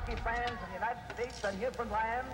hockey fans in the United States and Newfoundland.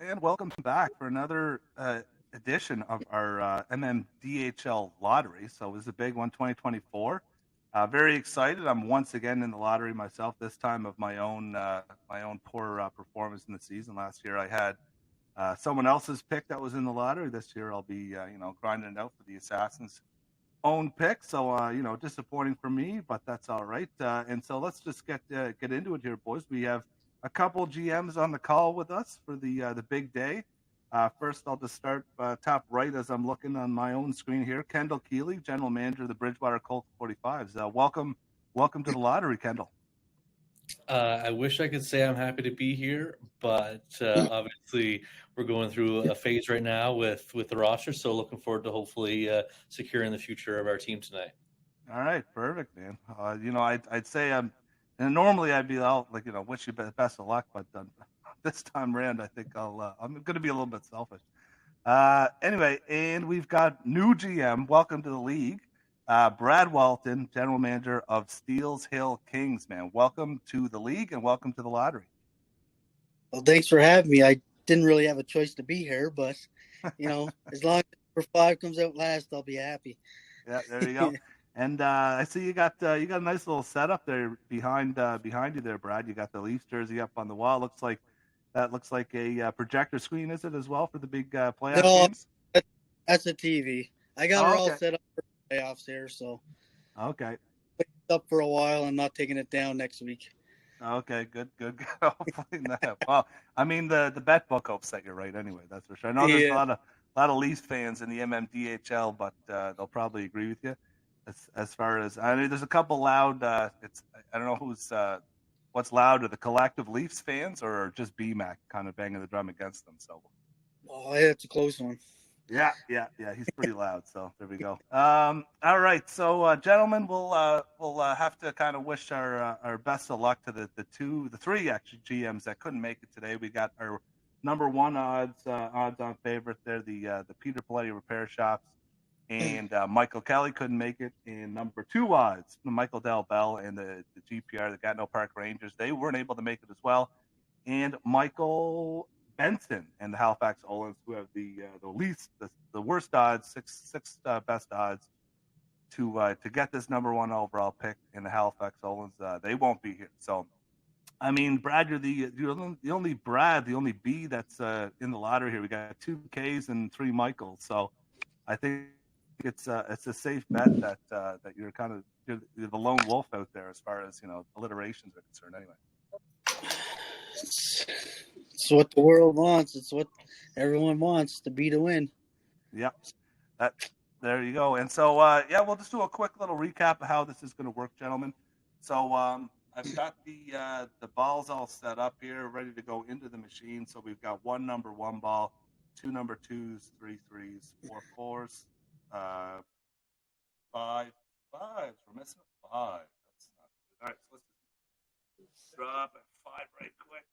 And welcome back for another edition of our MMDHL Lottery. So it was a big one, 2024. Very excited. I'm once again in the lottery myself. This time of my own poor performance in the season. Last year I had someone else's pick that was in the lottery. This year I'll be grinding it out for the Assassins' own pick. So disappointing for me, but that's all right. And so let's just get into it here, boys. We have a couple GMs on the call with us for the big day. First, I'll just start top right as I'm looking on my own screen here. Kendall Keeley, General Manager of the Bridgewater Colts 45s. Welcome to the lottery, Kendall. I wish I could say I'm happy to be here, but obviously we're going through a phase right now with the roster. So looking forward to hopefully securing the future of our team tonight. All right, perfect, man. I'd say and normally I'd be out wish you best of luck, but this time around I think I'm going to be a little bit selfish. Anyway, and we've got new GM. Welcome to the league, Brad Walton, General Manager of Steels Hill Kings. Man, welcome to the league and welcome to the lottery. Well, thanks for having me. I didn't really have a choice to be here, but as long as number 5 comes out last, I'll be happy. Yeah, there you go. And I see you got a nice little setup there behind you there, Brad. You got the Leafs jersey up on the wall. Looks like a projector screen, is it as well for the big playoff games? That's a TV. I got her all set up for playoffs here, so okay. It's up for a while. I'm not taking it down next week. Okay, good. Hopefully not. Well, I mean the bet book hopes that you're right anyway. That's for sure. I know there's a lot of Leafs fans in the MMDHL, but they'll probably agree with you. As far as I mean, there's a couple loud. I don't know what's louder, the collective Leafs fans or just BMAC kind of banging the drum against them. So, it's a close one. Yeah, he's pretty loud. So there we go. All right, so gentlemen, we'll have to kind of wish our best of luck to the three actually GMs that couldn't make it today. We got our number one odds on favorite there, the Peter Paletti Repair Shops. And Michael Kelly couldn't make it. And number 2 odds, Michael Del Bell and the GPR, the Gatineau Park Rangers, they weren't able to make it as well. And Michael Benson and the Halifax Olins, who have the least, the worst odds, six best odds to get this number 1 overall pick in the Halifax Olins. They won't be here. So, I mean, Brad, you're the only B that's in the lottery here. We got 2 Ks and 3 Michaels. So, I think it's a safe bet that you're you're the lone wolf out there as far as alliterations are concerned. Anyway, it's what the world wants. It's what everyone wants to be to win. Yep, there you go. And so we'll just do a quick little recap of how this is going to work, gentlemen. So I've got the balls all set up here, ready to go into the machine. So we've got 1 number 1 ball, 2 number 2s, 3 3s, 4 4s. 5 5s. We're missing a 5. That's not good. All right, so let's drop a 5 right quick.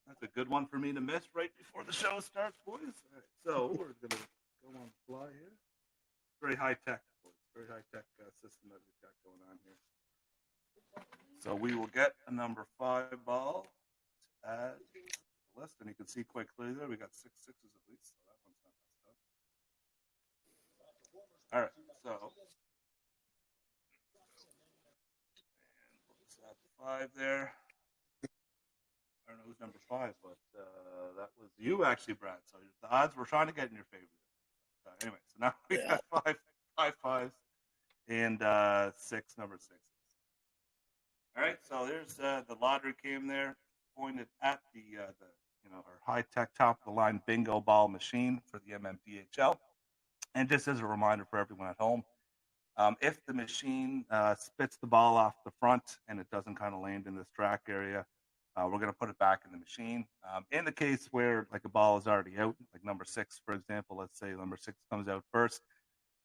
That's a good one for me to miss right before the show starts, boys. All right, so we're gonna go on the fly here. Very high tech, boys. Very high tech system that we've got going on here. So we will get a number 5 ball to add to the list, and you can see quite clearly there we got 6 6s at least. So that one's not messed up. All right, so and we'll just add the 5 there. I don't know who's number 5, but that was you actually, Brad. So the odds we're trying to get in your favor. Anyway, so now we got 5 5s and 6 number 6s. All right, so there's the lottery cam there, pointed at the our high tech top of the line bingo ball machine for the MMDHL. And just as a reminder for everyone at home, if the machine spits the ball off the front and it doesn't kind of land in this track area, we're going to put it back in the machine. In the case where like a ball is already out, like number 6, for example, let's say number 6 comes out first,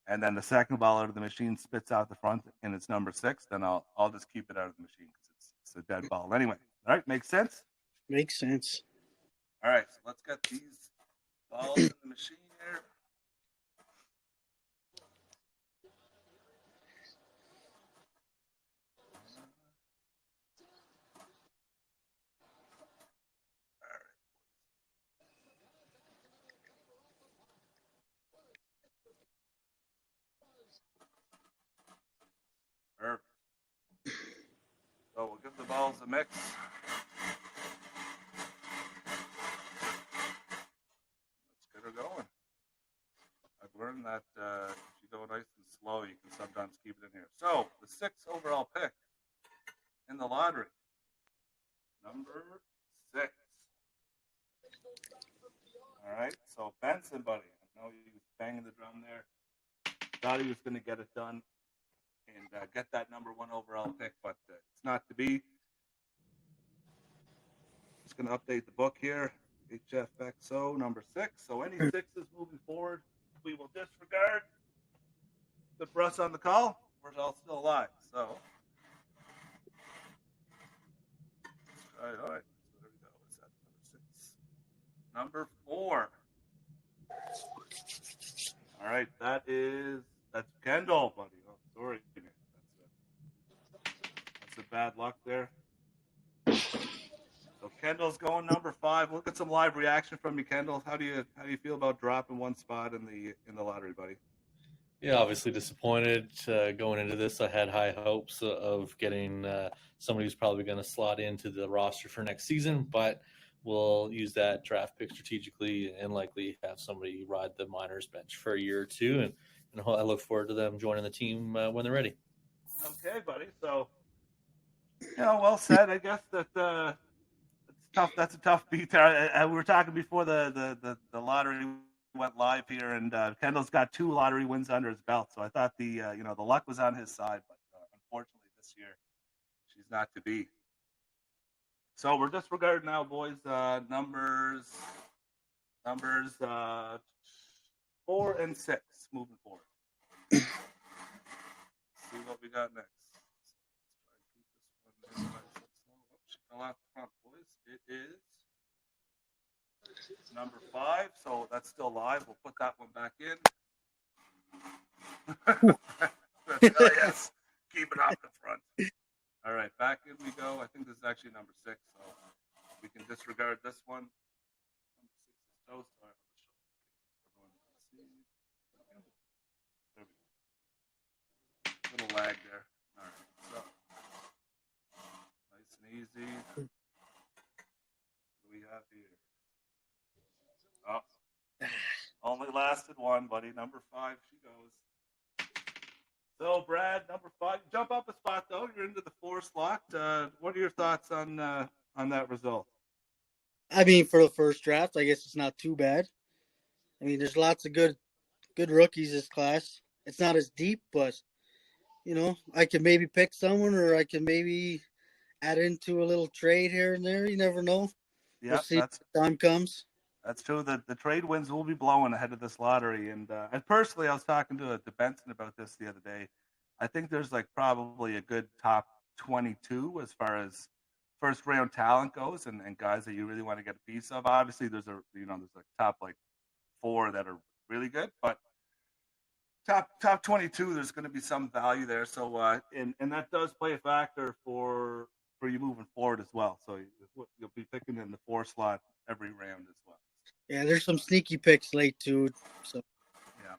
and then the second ball out of the machine spits out the front and it's number 6, then I'll just keep it out of the machine because it's a dead ball anyway. All right, makes sense? Makes sense. All right, so let's get these balls in the machine here. Perfect. So we'll give the balls a mix. Let's get her going. I've learned that if you go nice and slow, you can sometimes keep it in here. So the 6th overall pick in the lottery, number 6. All right, so Benson, buddy. I know he was banging the drum there. Thought he was going to get it done and get that number 1 overall pick, but it's not to be. Just going to update the book here. HFXO number 6. So any 6s moving forward, we will disregard. Good for us on the call. We're all still alive. So, all right. So there we go. What's that? Number 6. Number 4. All right, that's Kendall, buddy. Oh, sorry. That's a bad luck there. So Kendall's going number 5. We'll get some live reaction from you, Kendall. How do you feel about dropping 1 spot in the lottery, buddy? Yeah, obviously disappointed going into this. I had high hopes of getting somebody who's probably going to slot into the roster for next season, but we'll use that draft pick strategically and likely have somebody ride the minors bench for a year or two. And I look forward to them joining the team when they're ready. Okay, buddy. So, well said. I guess that it's tough. That's a tough beat there. We were talking before the lottery went live here, and Kendall's got 2 lottery wins under his belt. So I thought the luck was on his side, but unfortunately this year she's not to be. So we're disregarding now, boys. Numbers 4 and 6 moving forward. See what we got next. Let's try and keep this one nice and slow. She fell out the front, boys. It is number 5, so that's still live. We'll put that one back in. Yes, keep it off the front. All right, back in we go. I think this is actually number 6, so we can disregard this one. Number 6 is toast. All right, everyone see. There we go. Little lag there. All right, so nice and easy. What do we have here? Oh, only lasted 1, buddy. Number 5, she goes. So, Brad, number 5, jump up a spot though. You're into the 4 slot. What are your thoughts on that result? I mean, for the first draft, I guess it's not too bad. I mean, there's lots of good rookies this class. It's not as deep, but I can maybe pick someone, or I can maybe add into a little trade here and there. You never know. Yeah, we'll see if the time comes. That's true. The trade winds will be blowing ahead of this lottery. And personally, I was talking to Benson about this the other day. I think there's like probably a good top 22 as far as first round talent goes, and guys that you really want to get a piece of. Obviously, there's like top like 4 that are really good, but top 22, there's going to be some value there. So and that does play a factor for you moving forward as well. So you'll be picking in the 4 slot every round as well. Yeah, there's some sneaky picks late too. So yeah.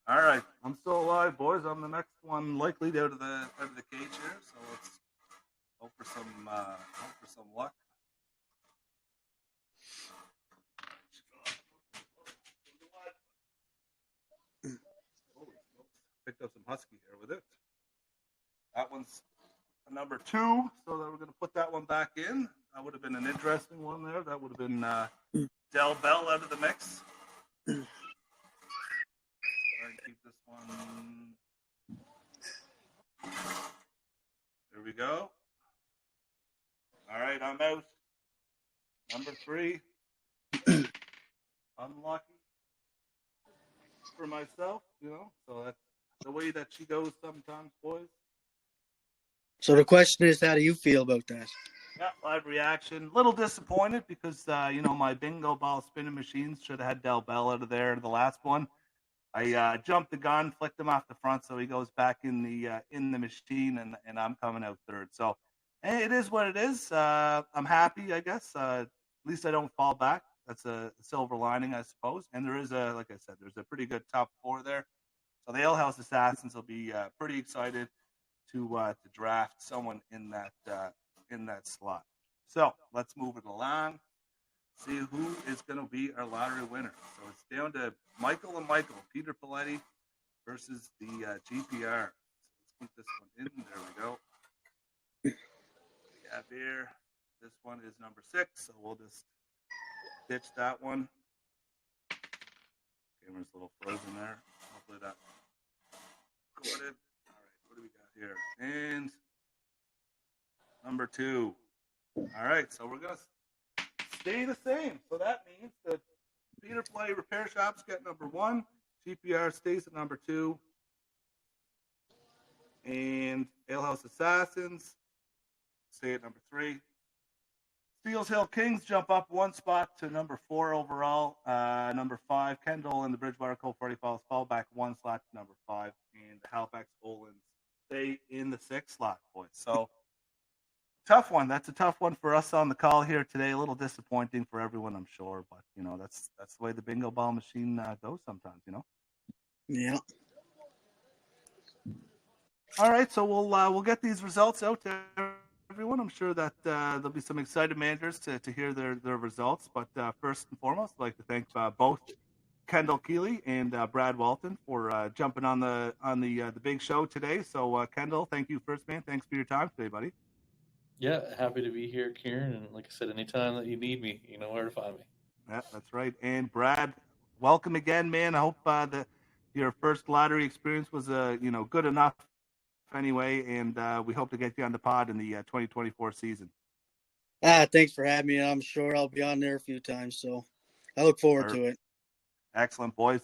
All right, I'm still alive, boys. I'm the next one likely out of the cage here. So let's hope for some luck. Picked up some husky here with it. That one's a number 2, so that we're going to put that one back in. That would have been an interesting one there. That would have been Del Bell out of the mix. I'm out. Number 3. Unlucky for myself, So that's the way that she goes sometimes, boys. So the question is, how do you feel about that? Yeah, live reaction. Little disappointed because my bingo ball spinning machines should have had Del Bell out of there the last one. I jumped the gun, flicked him off the front, so he goes back in the machine, and I'm coming out third. So it is what it is. I'm happy, I guess. At least I don't fall back. That's a silver lining, I suppose. And there is like I said, there's a pretty good top 4 there. So the Ale House Assassins will be pretty excited to draft someone in that slot. So let's move it along. See who is going to be our lottery winner. So it's down to Michael and Michael, Peter Paletti versus the GPR. So let's keep this one in. There we go. We have here, this one is number 6, so we'll just ditch that one. Camera's a little frozen there. Hopefully that recorded. All right, what do we got here? And number 2. All right, so we're going to stay the same. So that means that Peter Play Repair Shops get number 1. GPR stays at number 2. And Ale House Assassins stay at number 3. Steels Hill Kings jump up 1 spot to number 4 overall. Number 5, Kendall and the Bridgewater Coal 40 Falls fall back 1 slot to number 5. And the Halifax Olins stay in the 6th slot, boys. So tough one. That's a tough one for us on the call here today. A little disappointing for everyone, I'm sure, but that's the way the bingo ball machine goes sometimes. Yeah. All right, so we'll get these results out to everyone. I'm sure that there'll be some excited managers to hear their results. But first and foremost, I'd like to thank both Kendall Keeley and Brad Walton for jumping on the big show today. So Kendall, thank you first, man. Thanks for your time today, buddy. Yeah, happy to be here, Kieran. And like I said, anytime that you need me, you know where to find me. Yeah, that's right. And Brad, welcome again, man. I hope that your first lottery experience was good enough anyway, and we hope to get you on the pod in the 2024 season. Thanks for having me. I'm sure I'll be on there a few times, so I look forward to it. Excellent, boys.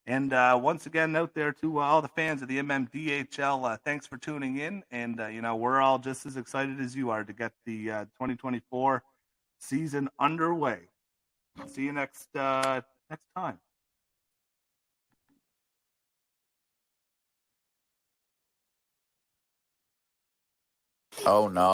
And once again, out there to all the fans of the MMDHL, thanks for tuning in. And, we're all just as excited as you are to get the 2024 season underway. See you next time. Oh, no.